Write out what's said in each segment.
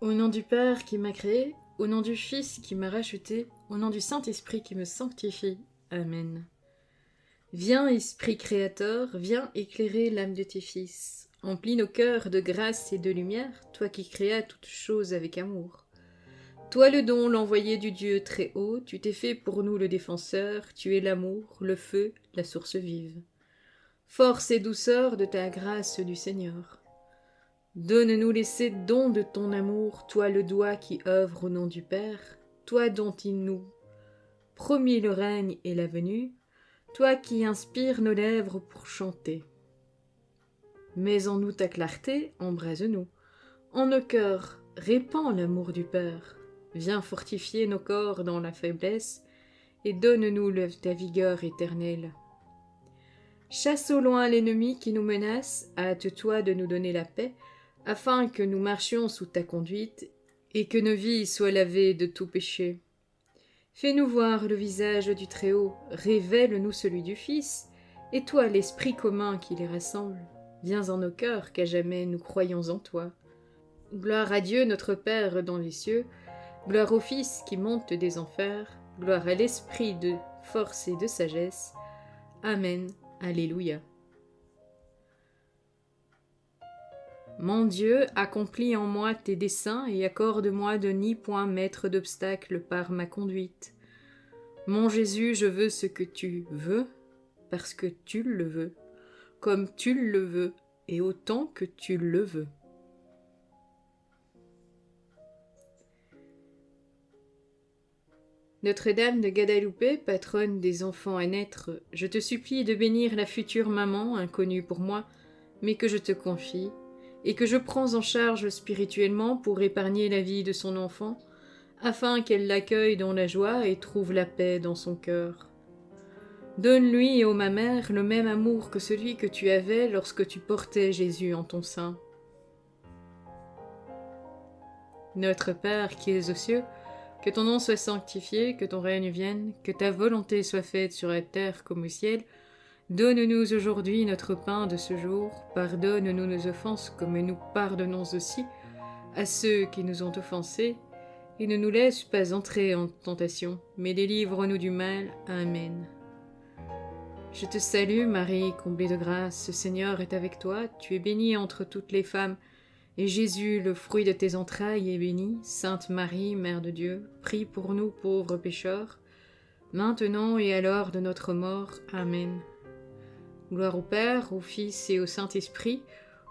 Au nom du Père qui m'a créé, au nom du Fils qui m'a racheté, au nom du Saint-Esprit qui me sanctifie. Amen. Viens, Esprit Créateur, viens éclairer l'âme de tes fils. Emplis nos cœurs de grâce et de lumière, toi qui créas toutes choses avec amour. Toi le don, l'envoyé du Dieu très haut, tu t'es fait pour nous le défenseur, tu es l'amour, le feu, la source vive. Force et douceur de ta grâce du Seigneur. Donne-nous les sept dons de ton amour, toi le doigt qui œuvre au nom du Père, toi dont il nous promis le règne et la venue, toi qui inspires nos lèvres pour chanter. Mets en nous ta clarté, embrase-nous. En nos cœurs, répands l'amour du Père. Viens fortifier nos corps dans la faiblesse et donne-nous ta vigueur éternelle. Chasse au loin l'ennemi qui nous menace, hâte-toi de nous donner la paix, afin que nous marchions sous ta conduite et que nos vies soient lavées de tout péché. Fais-nous voir le visage du Très-Haut, révèle-nous celui du Fils, et toi l'Esprit commun qui les rassemble. Viens en nos cœurs qu'à jamais nous croyons en toi. Gloire à Dieu notre Père dans les cieux, gloire au Fils qui monte des enfers, gloire à l'Esprit de force et de sagesse. Amen. Alléluia. Mon Dieu, accomplis en moi tes desseins et accorde-moi de n'y point mettre d'obstacle par ma conduite. Mon Jésus, je veux ce que tu veux, parce que tu le veux, comme tu le veux et autant que tu le veux. Notre-Dame de Guadalupe, patronne des enfants à naître, je te supplie de bénir la future maman, inconnue pour moi, mais que je te confie, et que je prends en charge spirituellement pour épargner la vie de son enfant, afin qu'elle l'accueille dans la joie et trouve la paix dans son cœur. Donne-lui, ô ma mère, le même amour que celui que tu avais lorsque tu portais Jésus en ton sein. Notre Père qui es aux cieux, que ton nom soit sanctifié, que ton règne vienne, que ta volonté soit faite sur la terre comme au ciel. Donne-nous aujourd'hui notre pain de ce jour. Pardonne-nous nos offenses comme nous pardonnons aussi à ceux qui nous ont offensés. Et ne nous laisse pas entrer en tentation, mais délivre-nous du mal. Amen. Je te salue, Marie, comblée de grâce, le Seigneur est avec toi. Tu es bénie entre toutes les femmes, et Jésus, le fruit de tes entrailles, est béni. Sainte Marie, Mère de Dieu, prie pour nous pauvres pécheurs, maintenant et à l'heure de notre mort. Amen. Gloire au Père, au Fils et au Saint-Esprit,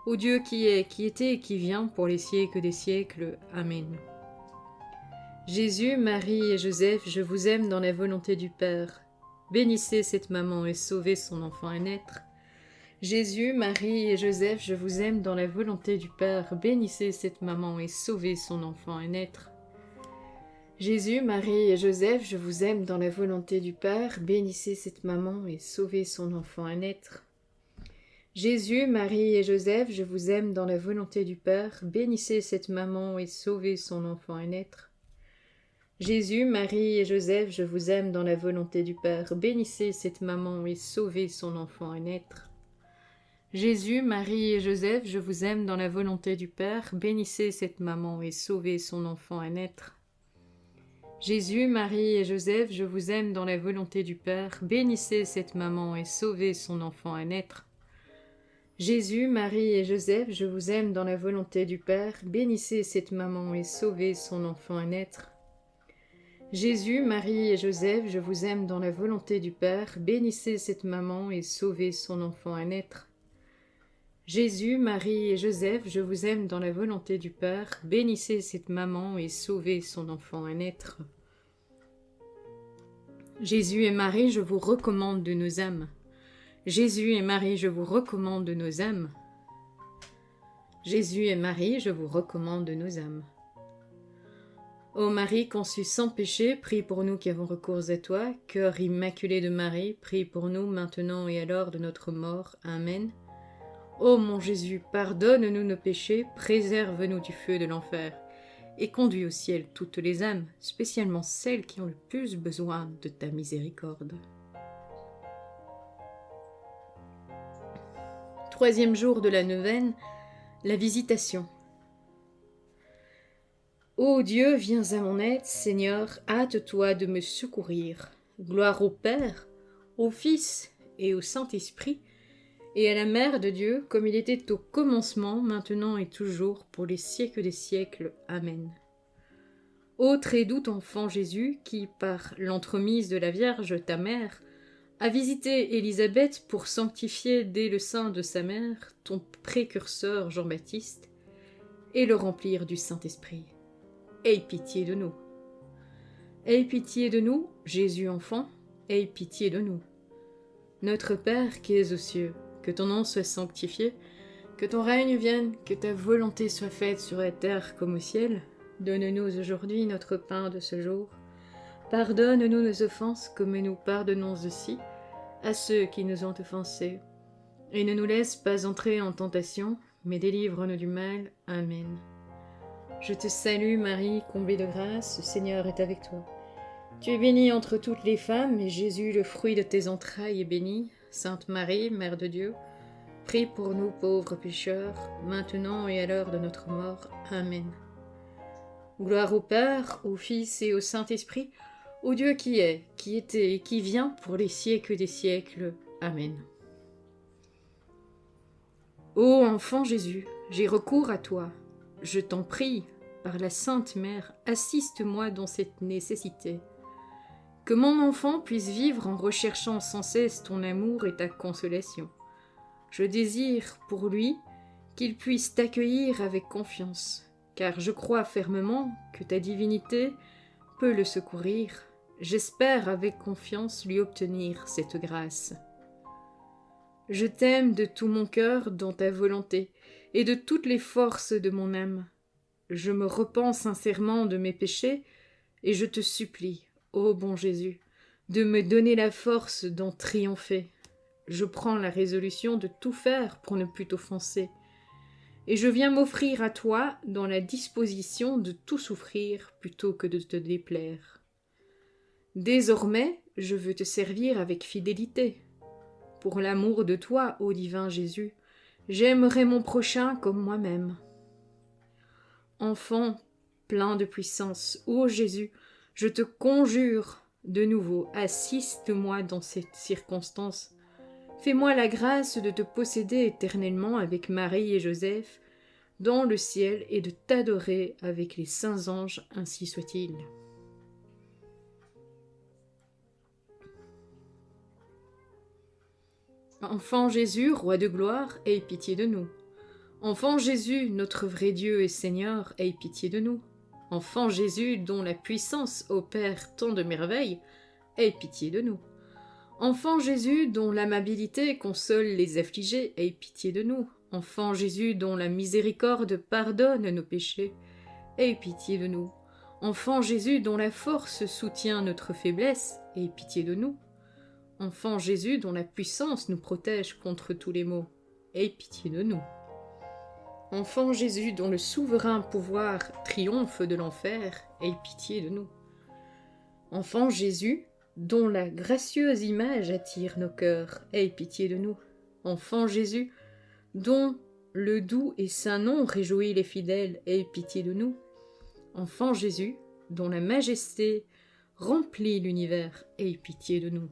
au Dieu qui est, qui était et qui vient, pour les siècles des siècles. Amen. Jésus, Marie et Joseph, je vous aime dans la volonté du Père. Bénissez cette maman et sauvez son enfant à naître. Jésus, Marie et Joseph, je vous aime dans la volonté du Père. Bénissez cette maman et sauvez son enfant à naître. Jésus, Marie et Joseph, je vous aime dans la volonté du Père. Bénissez cette maman et sauvez son enfant à naître. Jésus, Marie et Joseph, je vous aime dans la volonté du Père. Bénissez cette maman et sauvez son enfant à naître. Jésus, Marie et Joseph, je vous aime dans la volonté du Père. Bénissez cette maman et sauvez son enfant à naître. Jésus, Marie et Joseph, je vous aime dans la volonté du Père. Bénissez cette maman et sauvez son enfant à naître. Jésus, Marie et Joseph, je vous aime dans la volonté du Père. Bénissez cette maman et sauvez son enfant à naître. Jésus, Marie et Joseph, je vous aime dans la volonté du Père. Bénissez cette maman et sauvez son enfant à naître. Jésus, Marie et Joseph, je vous aime dans la volonté du Père. Bénissez cette maman et sauvez son enfant à naître. Jésus, Marie et Joseph, je vous aime dans la volonté du Père. Bénissez cette maman et sauvez son enfant à naître. Jésus et Marie, je vous recommande de nos âmes. Jésus et Marie, je vous recommande de nos âmes. Jésus et Marie, je vous recommande de nos âmes. Ô Marie conçue sans péché, prie pour nous qui avons recours à toi. Cœur immaculé de Marie, prie pour nous maintenant et à l'heure de notre mort. Amen. Ô mon Jésus, pardonne-nous nos péchés, préserve-nous du feu de l'enfer, et conduis au ciel toutes les âmes, spécialement celles qui ont le plus besoin de ta miséricorde. Troisième jour de la neuvaine, la visitation. Ô Dieu, viens à mon aide, Seigneur, hâte-toi de me secourir. Gloire au Père, au Fils et au Saint-Esprit, et à la Mère de Dieu, comme il était au commencement, maintenant et toujours, pour les siècles des siècles. Amen. Ô très doux enfant Jésus, qui, par l'entremise de la Vierge, ta mère, a visité Élisabeth pour sanctifier dès le sein de sa mère ton précurseur Jean-Baptiste, et le remplir du Saint-Esprit. Aie pitié de nous. Aie pitié de nous, Jésus enfant, aie pitié de nous. Notre Père qui es aux cieux, que ton nom soit sanctifié, que ton règne vienne, que ta volonté soit faite sur la terre comme au ciel. Donne-nous aujourd'hui notre pain de ce jour. Pardonne-nous nos offenses comme nous pardonnons aussi à ceux qui nous ont offensés. Et ne nous laisse pas entrer en tentation, mais délivre-nous du mal. Amen. Je te salue Marie, comblée de grâce, le Seigneur est avec toi. Tu es bénie entre toutes les femmes, et Jésus, le fruit de tes entrailles, est béni. Sainte Marie, Mère de Dieu, prie pour nous pauvres pécheurs, maintenant et à l'heure de notre mort. Amen. Gloire au Père, au Fils et au Saint-Esprit, au Dieu qui est, qui était et qui vient pour les siècles des siècles. Amen. Ô enfant Jésus, j'ai recours à toi. Je t'en prie, par la Sainte Mère, assiste-moi dans cette nécessité. Que mon enfant puisse vivre en recherchant sans cesse ton amour et ta consolation. Je désire pour lui qu'il puisse t'accueillir avec confiance, car je crois fermement que ta divinité peut le secourir. J'espère avec confiance lui obtenir cette grâce. Je t'aime de tout mon cœur dans ta volonté et de toutes les forces de mon âme. Je me repens sincèrement de mes péchés et je te supplie, ô bon Jésus, de me donner la force d'en triompher. Je prends la résolution de tout faire pour ne plus t'offenser, et je viens m'offrir à toi dans la disposition de tout souffrir plutôt que de te déplaire. Désormais, je veux te servir avec fidélité. Pour l'amour de toi, ô divin Jésus, j'aimerai mon prochain comme moi-même. Enfant plein de puissance, ô Jésus, je te conjure de nouveau, assiste-moi dans cette circonstance. Fais-moi la grâce de te posséder éternellement avec Marie et Joseph dans le ciel et de t'adorer avec les saints anges, ainsi soit-il. Enfant Jésus, roi de gloire, aie pitié de nous. Enfant Jésus, notre vrai Dieu et Seigneur, aie pitié de nous. Enfant Jésus, dont la puissance opère tant de merveilles, aie pitié de nous. Enfant Jésus, dont l'amabilité console les affligés, aie pitié de nous. Enfant Jésus, dont la miséricorde pardonne nos péchés, aie pitié de nous. Enfant Jésus, dont la force soutient notre faiblesse, aie pitié de nous. Enfant Jésus, dont la puissance nous protège contre tous les maux, aie pitié de nous. Enfant Jésus, dont le souverain pouvoir triomphe de l'enfer, aie pitié de nous. Enfant Jésus, dont la gracieuse image attire nos cœurs, aie pitié de nous. Enfant Jésus, dont le doux et saint nom réjouit les fidèles, aie pitié de nous. Enfant Jésus, dont la majesté remplit l'univers, aie pitié de nous.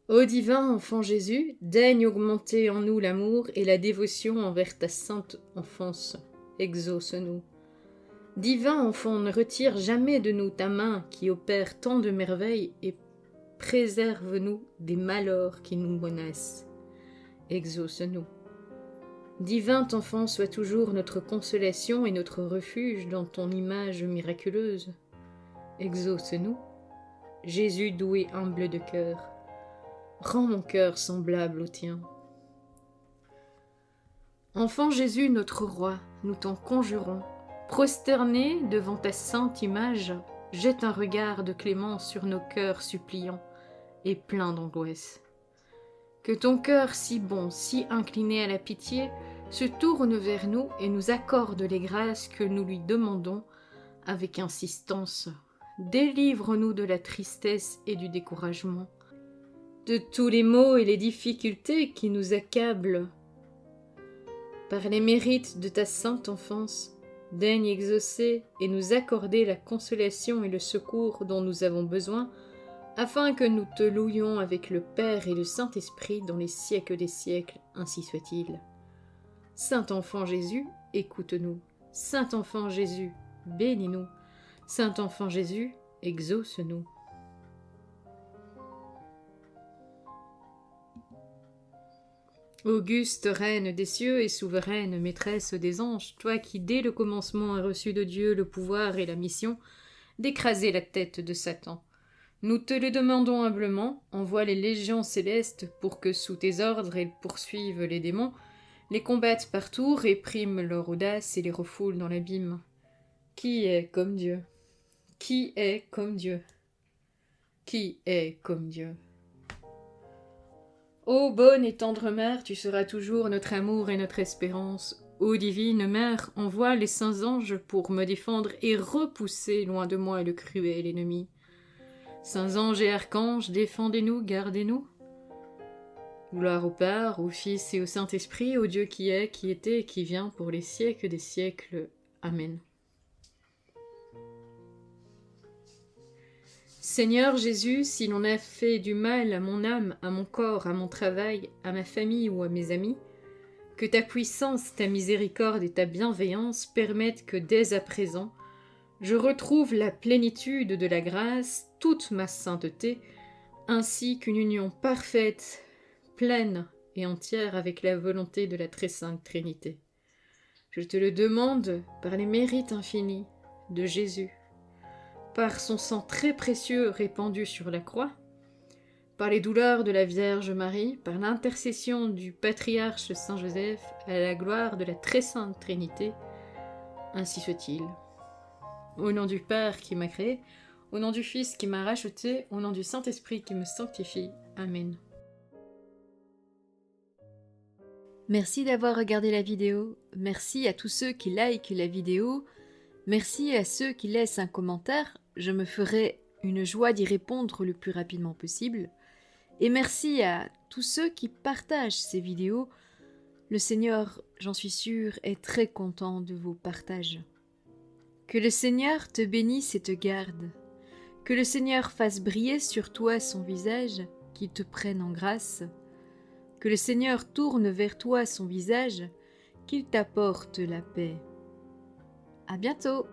Ô divin enfant Jésus, daigne augmenter en nous l'amour et la dévotion envers ta sainte enfance. Exauce-nous. Divin enfant, ne retire jamais de nous ta main qui opère tant de merveilles et préserve-nous des malheurs qui nous menacent. Exauce-nous. Divin enfant, sois toujours notre consolation et notre refuge dans ton image miraculeuse. Exauce-nous. Jésus doux et humble de cœur, rends mon cœur semblable au tien. Enfant Jésus, notre roi, nous t'en conjurons, prosterné devant ta sainte image, jette un regard de clémence sur nos cœurs suppliants et pleins d'angoisse. Que ton cœur si bon, si incliné à la pitié, se tourne vers nous et nous accorde les grâces que nous lui demandons avec insistance. Délivre-nous de la tristesse et du découragement, de tous les maux et les difficultés qui nous accablent. par les mérites de ta sainte enfance, daigne exaucer et nous accorder la consolation et le secours dont nous avons besoin, afin que nous te louions avec le Père et le Saint-Esprit dans les siècles des siècles, ainsi soit-il. Saint enfant Jésus, écoute-nous. Saint enfant Jésus, bénis-nous. Saint enfant Jésus, exauce-nous. Auguste reine des cieux et souveraine maîtresse des anges, toi qui dès le commencement as reçu de Dieu le pouvoir et la mission d'écraser la tête de Satan, nous te le demandons humblement, envoie les légions célestes pour que sous tes ordres elles poursuivent les démons, les combattent partout, répriment leur audace et les refoulent dans l'abîme. Qui est comme Dieu? Qui est comme Dieu? Qui est comme Dieu? Ô bonne et tendre mère, tu seras toujours notre amour et notre espérance. Ô divine mère, envoie les saints anges pour me défendre et repousser loin de moi le cruel ennemi. Saints anges et archanges, défendez-nous, gardez-nous. Gloire au Père, au Fils et au Saint-Esprit, au Dieu qui est, qui était et qui vient pour les siècles des siècles. Amen. Seigneur Jésus, si l'on a fait du mal à mon âme, à mon corps, à mon travail, à ma famille ou à mes amis, que ta puissance, ta miséricorde et ta bienveillance permettent que dès à présent, je retrouve la plénitude de la grâce, toute ma sainteté, ainsi qu'une union parfaite, pleine et entière avec la volonté de la très sainte Trinité. Je te le demande par les mérites infinis de Jésus, par son sang très précieux répandu sur la croix, par les douleurs de la Vierge Marie, par l'intercession du patriarche Saint Joseph, à la gloire de la très sainte Trinité, ainsi soit-il. Au nom du Père qui m'a créé, au nom du Fils qui m'a racheté, au nom du Saint-Esprit qui me sanctifie. Amen. Merci d'avoir regardé la vidéo, merci à tous ceux qui likent la vidéo, merci à ceux qui laissent un commentaire, je me ferai une joie d'y répondre le plus rapidement possible, et merci à tous ceux qui partagent ces vidéos. Le Seigneur, j'en suis sûre, est très content de vos partages. Que le Seigneur te bénisse et te garde, que le Seigneur fasse briller sur toi son visage, qu'il te prenne en grâce, que le Seigneur tourne vers toi son visage, qu'il t'apporte la paix. À bientôt!